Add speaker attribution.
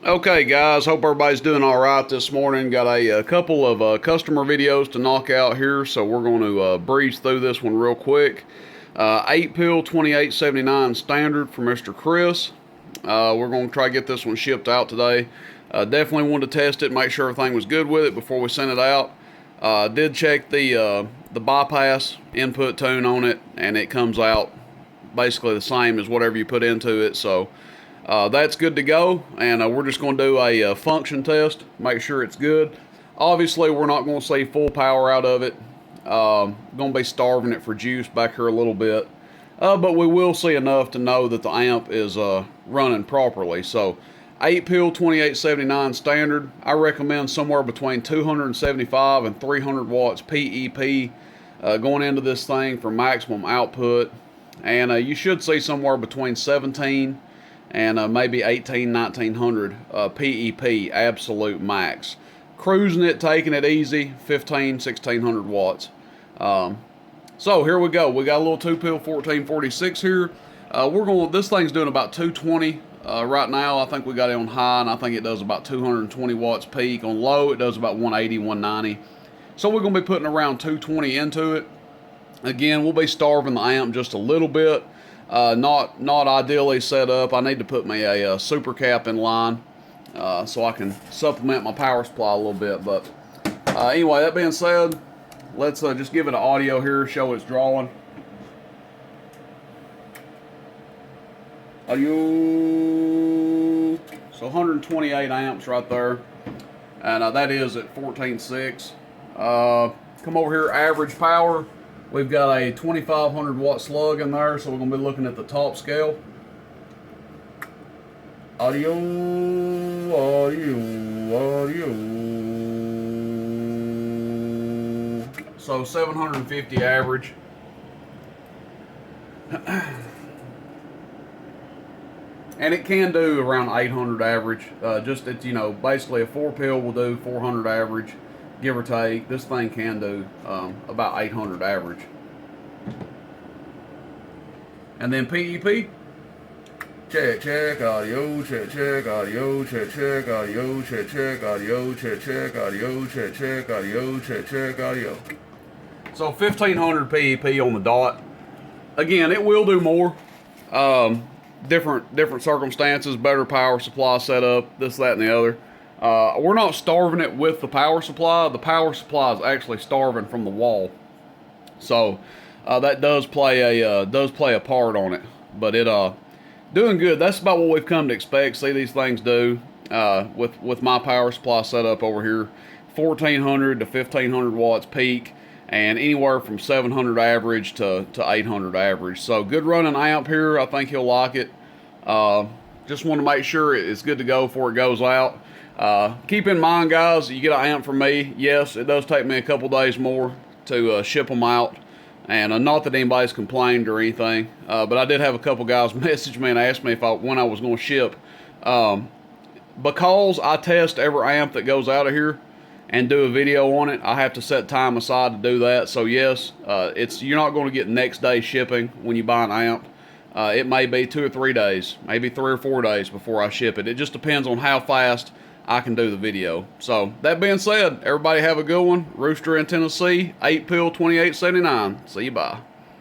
Speaker 1: Okay guys, hope everybody's doing all right this morning. Got a couple of customer videos to knock out here, so we're going to breeze through this one real quick. 8 pill 2879 standard for Mr. Chris. We're going to try to get this one shipped out today. Definitely wanted to test it, make sure everything was good with it before we sent it out. Did check the bypass input tune on it, and it comes out basically the same as whatever you put into it, so that's good to go, and we're just going to do a function test, make sure it's good. Obviously, we're not going to see full power out of it. Going to be starving it for juice back here a little bit, but we will see enough to know that the amp is running properly. So 8 pill 2879 standard, I recommend somewhere between 275 and 300 watts PEP going into this thing for maximum output, and you should see somewhere between 17 and maybe 1900 PEP absolute max. Cruising it, taking it easy, 1600 watts. So here we go. We got a little 2 pill 1446 here. This thing's doing about 220 right now. I think we got it on high, and I think it does about 220 watts peak. On low, it does about 180, 190. So we're gonna be putting around 220 into it. Again, we'll be starving the amp just a little bit. Not ideally set up. I need to put me a super cap in line so I can supplement my power supply a little bit. But anyway, that being said, let's just give it an audio here, show it's drawing. Audio. So 128 amps right there, and that is at 14.6. Come over here, average power. We've got a 2500 watt slug in there, so we're going to be looking at the top scale. Audio. So 750 average. And it can do around 800 average. Just it's, basically a 4 pill will do 400 average, give or take. This thing can do about 800 average. And then PEP, check, audio, check, audio, check, audio, check, audio, check, audio, check, audio, check, audio. So 1500 PEP on the dot. Again, it will do more. Different circumstances, better power supply setup, this, that, and the other. We're not starving it with the power supply. The power supply is actually starving from the wall, so that does play a part on it. But it doing good. That's about what we've come to expect. See these things do with my power supply setup over here, 1400 to 1500 watts peak, and anywhere from 700 average to 800 average. So good running amp here. I think he'll like it. Just want to make sure it's good to go before it goes out. Keep in mind, guys, you get an amp from me. Yes, it does take me a couple days more to ship them out, and not that anybody's complained or anything, but I did have a couple guys message me and ask me when I was going to ship. Because I test every amp that goes out of here and do a video on it, I have to set time aside to do that. So yes, you're not going to get next day shipping when you buy an amp. It may be 2 or 3 days, maybe 3 or 4 days before I ship it. It just depends on how fast I can do the video. So that being said, everybody have a good one. Rooster in Tennessee, 8 pill 2879. See you, bye.